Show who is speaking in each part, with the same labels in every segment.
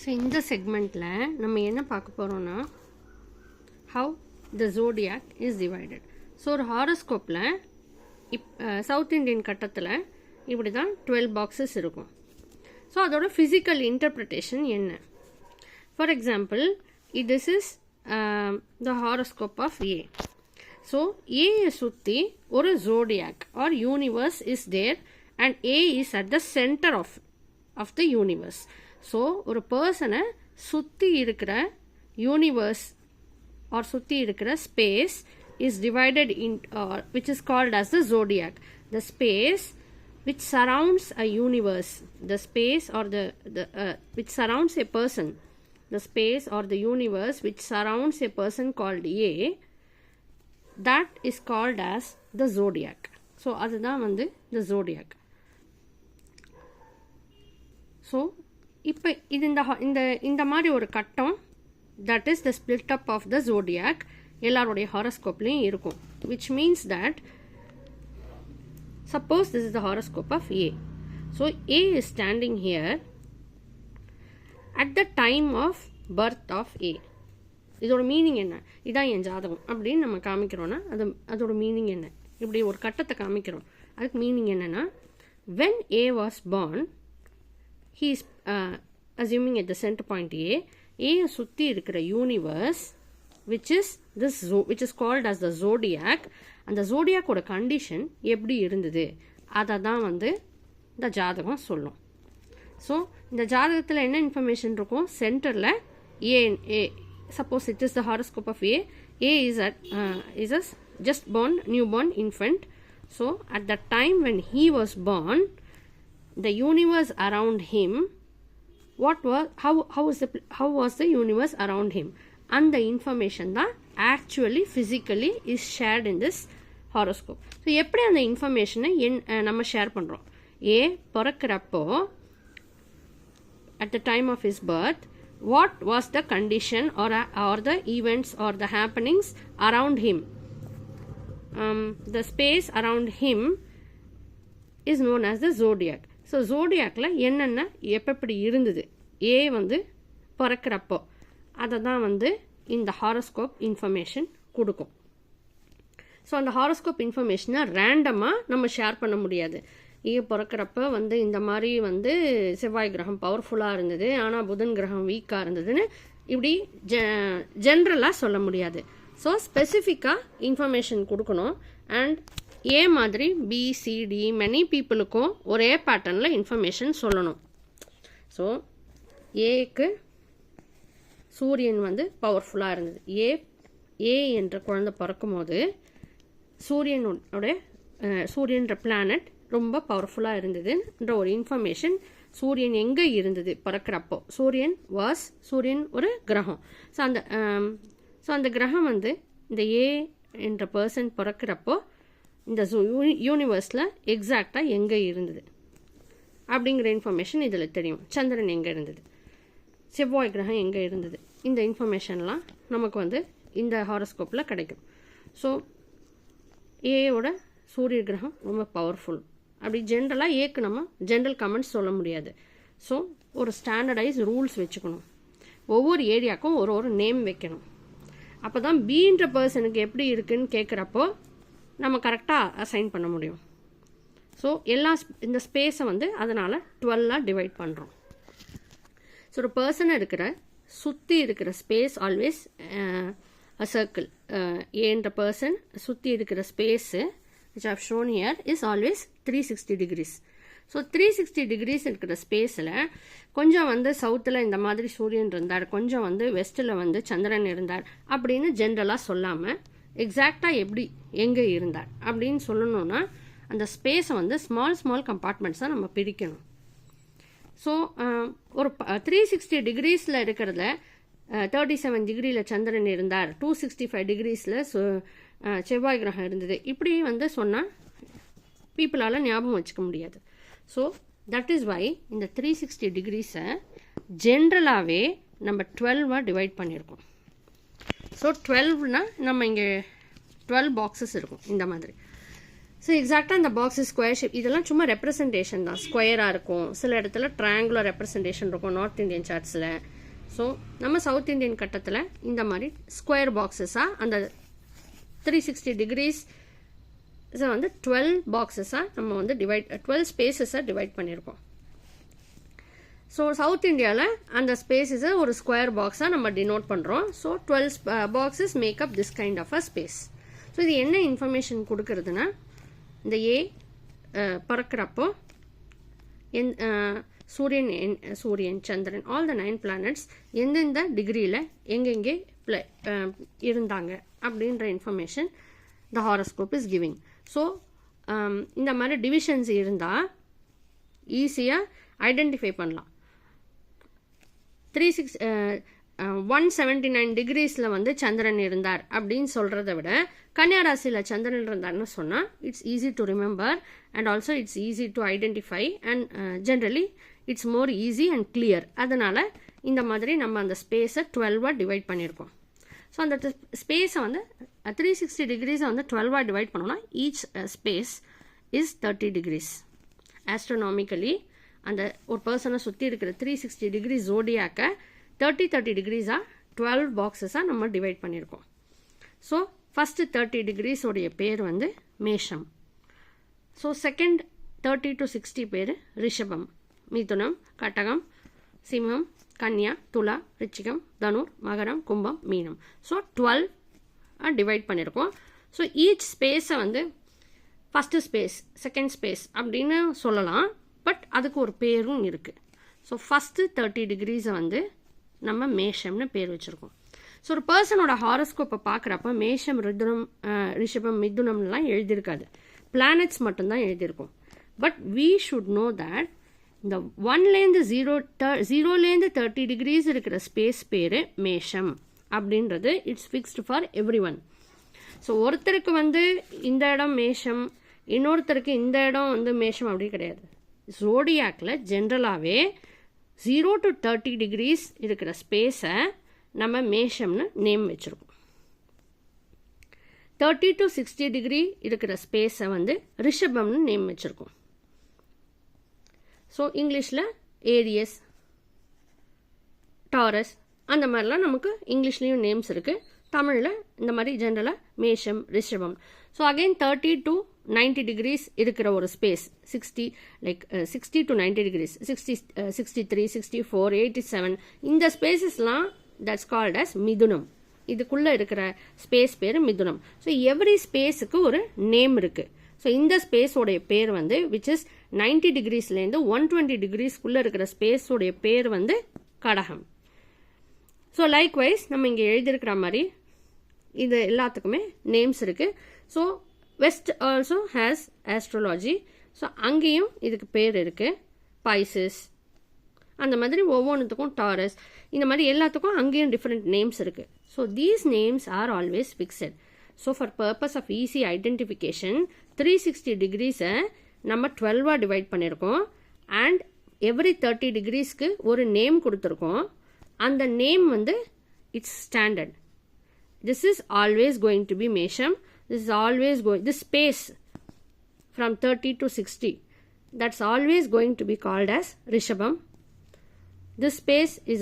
Speaker 1: So இந்த செக்மெண்ட்டில் நம்ம என்ன பார்க்க போகிறோன்னா how the zodiac is divided. So ஒரு ஹாரோஸ்கோப்பில் சவுத் இண்டியன் கட்டத்தில் இப்படி தான் 12 பாக்ஸஸ் இருக்கும். ஸோ அதோட ஃபிசிக்கல் இன்டர்பிரிட்டேஷன் என்ன? For example this is the horoscope of A. So ஏயை சுற்றி ஒரு zodiac or universe is there and A is at the center of the universe. So ஒரு பர்சனை சுற்றி இருக்கிற யூனிவர்ஸ் ஆர் சுற்றி இருக்கிற space is divided in which is called as the zodiac. The space which surrounds a universe, the space or the which surrounds a person, the space or the universe which surrounds a person called A, that is called as the zodiac. So அதுதான் வந்து the zodiac. So இப்போ இது இந்த மாதிரி ஒரு கட்டம், that is the split up of the zodiac, எல்லாருடைய ஹாரோஸ்கோப்லையும் இருக்கும். which means that suppose this is the horoscope of A. So A is standing here at the time of birth of A. இதோட meaning என்ன? இதான் என் ஜாதகம் அப்படின்னு நம்ம காமிக்கிறோன்னா அதோட meaning என்ன? இப்படி ஒரு கட்டத்தை காமிக்கிறோம், அதுக்கு மீனிங் என்னன்னா, when A was born, he is assuming at the center point A சுற்றி இருக்கிற universe which is called as the zodiac, அந்த ஜோடியாக்கோட கண்டிஷன் எப்படி இருந்தது அதை தான் வந்து இந்த ஜாதகம் சொல்லும். ஸோ இந்த ஜாதகத்தில் என்ன இன்ஃபர்மேஷன் இருக்கும்? சென்டரில் A suppose it is the horoscope of A is a just born newborn infant. So at the time when he was born, the universe around him, how was the universe around him? And the information that actually physically is shared in this horoscope. So எப்படி அந்த இன்ஃபர்மேஷனை நம்ம share பண்ணுறோம்? ஏ பிறக்கிறப்போ at the time of his birth, what was the condition or the events or the happenings around him? The space around him is known as the zodiac. So ஜோடியாக்கில் என்னென்ன எப்படி இருந்தது ஏ வந்து பிறக்கிறப்போ அதை தான் வந்து இந்த ஹாரோஸ்கோப் இன்ஃபர்மேஷன் கொடுக்கும். ஸோ அந்த ஹாரோஸ்கோப் இன்ஃபர்மேஷனை ரேண்டமாக நம்ம ஷேர் பண்ண முடியாது. ஏ பிறக்கிறப்ப வந்து இந்த மாதிரி வந்து செவ்வாய் கிரகம் பவர்ஃபுல்லாக இருந்தது, ஆனால் புதன் கிரகம் வீக்காக இருந்ததுன்னு இப்படி ஜென்ரலாக சொல்ல முடியாது. ஸோ ஸ்பெசிஃபிக்காக இன்ஃபர்மேஷன் கொடுக்கணும். அண்ட் ஏ மாதிரி பிசிடி மெனி பீப்புளுக்கும் ஒரே பேட்டர்னில் இன்ஃபர்மேஷன் சொல்லணும். ஸோ ஏக்கு சூரியன் வந்து பவர்ஃபுல்லாக இருந்தது. ஏ என்ற குழந்தை பிறக்கும் போது சூரியன்ற பிளானட் ரொம்ப பவர்ஃபுல்லாக இருந்ததுன்ற ஒரு இன்ஃபர்மேஷன். சூரியன் எங்கே இருந்தது பிறக்கிறப்போ? சூரியன் ஒரு கிரகம். ஸோ அந்த கிரகம் வந்து இந்த ஏ என்ற பர்சன் பிறக்கிறப்போ இந்த யூனிவர்ஸில் எக்ஸாக்டாக எங்கே இருந்தது அப்படிங்கிற இன்ஃபர்மேஷன் இதில் தெரியும். சந்திரன் எங்கே இருந்தது, செவ்வாய் கிரகம் எங்கே இருந்தது, இந்த இன்ஃபர்மேஷன்லாம் நமக்கு வந்து இந்த ஹாரோஸ்கோப்பில் கிடைக்கும். ஸோ ஏயோட சூரிய கிரகம் ரொம்ப பவர்ஃபுல் அப்படி ஜென்ரலாக ஏக்கு நம்ம ஜென்ரல் கமெண்ட்ஸ் சொல்ல முடியாது. ஸோ ஒரு ஸ்டாண்டர்டைஸ் ரூல்ஸ் வச்சுக்கணும். ஒவ்வொரு ஏரியாவுக்கும் ஒரு நேம் வைக்கணும். அப்போ தான் பீன்ற பர்சனுக்கு எப்படி இருக்குன்னு கேட்குறப்போ நம்ம கரெக்டாக அசைன் பண்ண முடியும். ஸோ இந்த ஸ்பேஸை வந்து அதனால் 12ஆக டிவைட் பண்ணுறோம். ஸோ ஒரு பர்சனை சுற்றி இருக்கிற ஸ்பேஸ் ஆல்வேஸ் அ சர்க்கிள். ஏன்ற பர்சன் சுற்றி இருக்கிற space which I have shown here is always 360 degrees. ஸோ 360 degrees இருக்கிற ஸ்பேஸில் கொஞ்சம் வந்து சவுத்தில் இந்த மாதிரி சூரியன் இருந்தார், கொஞ்சம் வந்து வெஸ்ட்டில் வந்து சந்திரன் இருந்தார் அப்படின்னு ஜென்ரலாக சொல்லாமல் எக்ஸாக்டாக எங்கே இருந்தார் அப்படின்னு சொல்லணும்னா அந்த ஸ்பேஸை வந்து ஸ்மால் கம்பார்ட்மெண்ட்ஸாக நம்ம பிரிக்கணும். ஸோ ஒரு 360 degreesல இருக்கிறத 37 டிகிரியில் சந்திரன் இருந்தார், 265 degreesல செவ்வாய் கிரகம் இருந்தது இப்படி வந்து சொன்னால் பீப்புளால் ஞாபகம் வச்சுக்க முடியாது. ஸோ தட் இஸ் வை இந்த 360 degreesை ஜென்ரலாகவே நம்ம 12ஆக டிவைட் பண்ணியிருக்கோம். ஸோ 12னா நம்ம இங்கே 12 பாக்ஸஸ் இருக்கும் இந்த மாதிரி. ஸோ எக்ஸாக்டாக இந்த பாக்ஸ் ஸ்கொயர் ஷேப் இதெல்லாம் சும்மா ரெப்ரசன்டேஷன் தான். ஸ்கொயராக இருக்கும், சில இடத்துல ட்ரையாங்குலர் ரெப்ரசன்டேஷன் இருக்கும் நார்த் இந்தியன் சார்ட்ஸில். ஸோ நம்ம சவுத் இந்தியன் கட்டத்தில் இந்த மாதிரி ஸ்கொயர் பாக்ஸஸாக அந்த 360 டிகிரிஸ் வந்து 12 பாக்ஸஸாக நம்ம வந்து 12 ஸ்பேசஸாக டிவைட் பண்ணியிருக்கோம். ஸோ சவுத் இந்தியாவில் அந்த ஸ்பேஸஸை ஒரு ஸ்கொயர் பாக்ஸாக நம்ம டினோட் பண்ணுறோம். So 12 boxes make up this kind of a space. So இது என்ன இன்ஃபர்மேஷன் கொடுக்குறதுன்னா, இந்த பறக்கிறப்போ Suriyan Chandran all the 9 planets எந்தெந்த டிகிரியில் எங்கெங்கே இருந்தாங்க அப்படின்ற information the horoscope is giving. So இந்த மாதிரி டிவிஷன்ஸ் இருந்தால் ஈஸியாக ஐடென்டிஃபை பண்ணலாம். 179 டிகிரிஸில் வந்து சந்திரன் இருந்தார் அப்படின்னு சொல்கிறத விட கன்னியாராசியில் சந்திரன் இருந்தார்னு சொன்னால் it's easy to remember and also it's easy to identify and generally it's more easy and clear. அதனால் இந்த மாதிரி நம்ம அந்த ஸ்பேஸை 12ஆக டிவைட் பண்ணியிருக்கோம். ஸோ அந்த ஸ்பேஸை வந்து 360 டிகிரிஸை வந்து 12ஆக டிவைட் பண்ணோம்னா ஈச் ஸ்பேஸ் இஸ் 30 டிகிரிஸ். ஆஸ்ட்ரோனாமிக்கலி அந்த ஒரு பர்சனை சுற்றி இருக்கிற 360 டிகிரி ஜோடியாக்க 30 டிகிரிஸாக 12 பாக்ஸஸாக நம்ம டிவைட் பண்ணியிருக்கோம். ஸோ ஃபஸ்ட்டு 30 டிகிரிஸோடைய பேர் வந்து மேஷம். ஸோ செகண்ட் 30 to 60 பேர் ரிஷபம், மிதுனம், கடகம், சிம்மம், கன்னியா, துலா, ரிச்சிகம், தனுர், மகரம், கும்பம், மீனம். ஸோ 12 டிவைட் பண்ணியிருக்கோம். ஸோ ஈச் ஸ்பேஸை வந்து ஃபஸ்ட்டு ஸ்பேஸ், செகண்ட் ஸ்பேஸ் அப்படின்னு சொல்லலாம். பட் அதுக்கு ஒரு பேரும் இருக்குது. ஸோ ஃபஸ்ட்டு 30 டிகிரிஸை வந்து நம்ம மேஷம்னு பேர் வச்சுருக்கோம். ஸோ ஒரு பர்சனோட ஹாரோஸ்கோப்பை பார்க்குறப்ப மேஷம், ரிஷபம், மிதுனம்லாம் எழுதியிருக்காது, பிளானட்ஸ் மட்டும்தான் எழுதியிருக்கோம். But we should know that இந்த 1லேருந்து 0லேருந்து 30 டிகிரிஸ் இருக்கிற ஸ்பேஸ் பேர் மேஷம் அப்படின்றது it's fixed for every one. So ஒருத்தருக்கு வந்து இந்த இடம் மேஷம், இன்னொருத்தருக்கு இந்த இடம் வந்து மேஷம் அப்படி கிடையாது. ஜோடியாக்கில் ஜென்ரலாகவே 0 to 30 டிகிரிஸ் இருக்கிற ஸ்பேஸை நம்ம மேஷம்னு நேம் வச்சுருக்கோம். 30 to 60 டிகிரி இருக்கிற ஸ்பேஸை வந்து ரிஷபம்னு நேம் வச்சுருக்கோம். ஸோ இங்கிலீஷில் ஏரியஸ், டாரஸ் அந்த மாதிரிலாம் நமக்கு இங்கிலீஷ்லேயும் நேம்ஸ் இருக்குது. தமிழில் இந்த மாதிரி ஜென்ரலாக மேஷம், ரிஷபம். ஸோ அகெயின் 30 to 90 டிகிரிஸ் இருக்கிற ஒரு ஸ்பேஸ் 60 to 90 டிகிரிஸ் 63, 64, 87 இந்த ஸ்பேசஸ்லாம் தட்ஸ் கால்ட் அஸ் மிதுனம். இதுக்குள்ளே இருக்கிற ஸ்பேஸ் பேர் மிதுனம். ஸோ எவ்ரி ஸ்பேஸுக்கு ஒரு நேம் இருக்குது. ஸோ இந்த ஸ்பேஸோடைய பேர் வந்து விச் இஸ் 90 டிகிரிஸ்லேருந்து 120 டிகிரிஸ்க்குள்ளே இருக்கிற ஸ்பேஸோடைய பேர் வந்து கடகம். ஸோ லைக்வைஸ் நம்ம இங்கே எழுதியிருக்கிற மாதிரி இது எல்லாத்துக்குமே நேம்ஸ் இருக்குது. So west also has astrology. So அங்கேயும் இதுக்கு பேர் இருக்குது. பைசஸ் அந்த மாதிரி ஒவ்வொன்றுத்துக்கும், டாரஸ் இந்த மாதிரி எல்லாத்துக்கும் அங்கேயும் டிஃப்ரெண்ட் நேம்ஸ் இருக்குது. So these names are always fixed. So for purpose of easy identification 360 டிகிரிஸை நம்ம 12ஆக டிவைட் பண்ணியிருக்கோம். அண்ட் எவ்ரி 30 டிகிரிஸ்க்கு ஒரு நேம் கொடுத்துருக்கோம். அந்த நேம் வந்து it's standard. This is always going to be Mesham. This is always going, this space from 30 to 60, that's always going to be called as Rishabam. This space is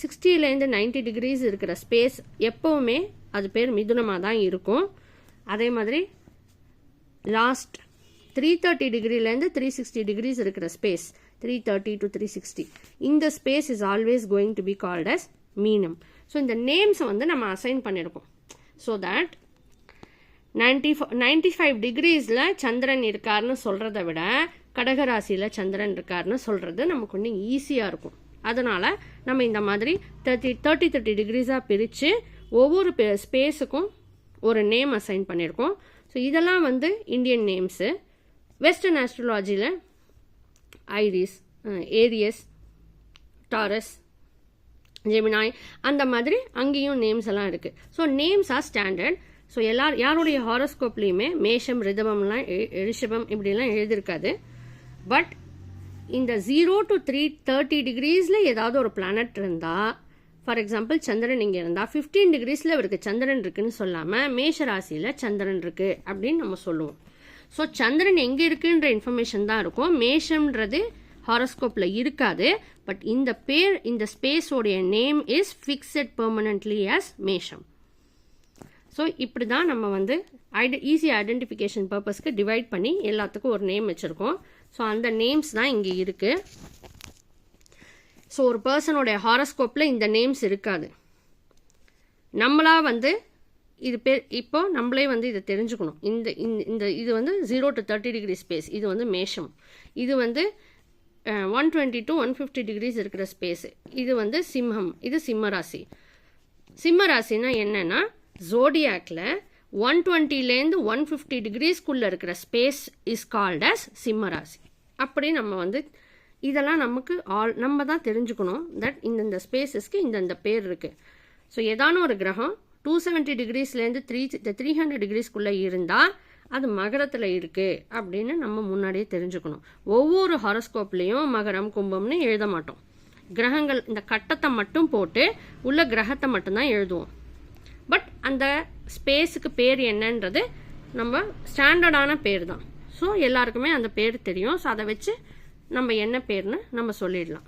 Speaker 1: 60லேருந்து 90 degrees இருக்கிற space எப்போவுமே அது பேர் மிதுனமாக தான் இருக்கும். அதே மாதிரி லாஸ்ட் 330 டிகிரிலேருந்து 360 degrees இருக்கிற ஸ்பேஸ் 330 to 360 இந்த space is always going to be called as மீனம். ஸோ இந்த நேம்ஸை வந்து நம்ம அசைன் பண்ணியிருக்கோம். ஸோ தட் 95 டிகிரிஸில் சந்திரன் இருக்காருன்னு சொல்கிறத விட கடகராசியில் சந்திரன் இருக்காருன்னு சொல்கிறது நமக்கு கொஞ்சம் ஈஸியாக இருக்கும். அதனால் நம்ம இந்த மாதிரி 30 டிகிரிஸாக பிரித்து ஒவ்வொரு ஸ்பேஸுக்கும் ஒரு நேம் அசைன் பண்ணியிருக்கோம். ஸோ இதெல்லாம் வந்து இந்தியன் நேம்ஸு. வெஸ்டர்ன் ஆஸ்ட்ரோலாஜியில் ஐரிஸ், ஏரியஸ், டாரஸ், ஜெமினாய் அந்த மாதிரி அங்கேயும் நேம்ஸ் எல்லாம் இருக்குது. So names are standard. So யாருடைய ஹாரோஸ்கோப்லேயுமே மேஷம், ரிஷபம் இப்படிலாம் எழுதியிருக்காது. பட் இந்த 0 to 30 டிகிரிஸில் ஏதாவது ஒரு பிளானட் இருந்தால், ஃபார் எக்ஸாம்பிள் சந்திரன் இங்கே இருந்தால் 15 டிகிரிஸில் இவருக்கு சந்திரன் இருக்குன்னு சொல்லாமல் மேஷ ராசியில் சந்திரன் இருக்குது அப்படின்னு நம்ம சொல்லுவோம். ஸோ சந்திரன் எங்கே இருக்குன்ற இன்ஃபர்மேஷன் தான் இருக்கும். மேஷம்ன்றது ஹாரோஸ்கோப்பில் இருக்காது. பட் இந்த ஸ்பேஸோடைய name is fixed permanently as மேஷம். ஸோ இப்படி தான் நம்ம வந்து ஈஸி ஐடென்டிஃபிகேஷன் பர்பஸ்க்கு டிவைட் பண்ணி எல்லாத்துக்கும் ஒரு நேம் வச்சுருக்கோம். ஸோ அந்த நேம்ஸ் தான் இங்கே இருக்குது. ஸோ ஒரு பர்சனோடைய ஹாரோஸ்கோப்பில் இந்த நேம்ஸ் இருக்காது. நம்மளா வந்து இது பேர் இப்போ நம்மளே வந்து இதை தெரிஞ்சுக்கணும். இது வந்து 0 to 30 டிகிரி ஸ்பேஸ், இது வந்து மேஷம். இது வந்து 120 to 150 டிகிரிஸ் இருக்கிற ஸ்பேஸ், இது வந்து சிம்மம், இது சிம்ம ராசி. சிம்ம ராசினா என்னன்னா ஜோடியாக்ல 120லேருந்து 150 டிகிரிஸ்குள்ளே இருக்கிற ஸ்பேஸ் இஸ் கால்ட் அஸ் சிம்ம ராசி. அப்படி நம்ம வந்து இதெல்லாம் நம்ம தான் தெரிஞ்சுக்கணும். தட் இந்த ஸ்பேஸஸ்க்கு இந்த பேர் இருக்குது. ஸோ ஏதான ஒரு கிரகம் 270 டிகிரிஸ்லேருந்து 300 டிகிரிஸ்குள்ளே இருந்தால் அது மகரத்தில் இருக்குது அப்படின்னு நம்ம முன்னாடியே தெரிஞ்சுக்கணும். ஒவ்வொரு ஹாரோஸ்கோப்லேயும் மகரம் கும்பம்னு எழுத மாட்டோம். கிரகங்கள் இந்த கட்டத்தை மட்டும் போட்டு உள்ள கிரகத்தை மட்டும்தான் எழுதுவோம். பட் அந்த ஸ்பேஸுக்கு பேர் என்னன்றது நம்ம ஸ்டாண்டர்டான பேர் தான். ஸோ எல்லாருக்குமே அந்த பேர் தெரியும். ஸோ அதை வச்சு நம்ம என்ன பேர்னு நம்ம சொல்லிடலாம்.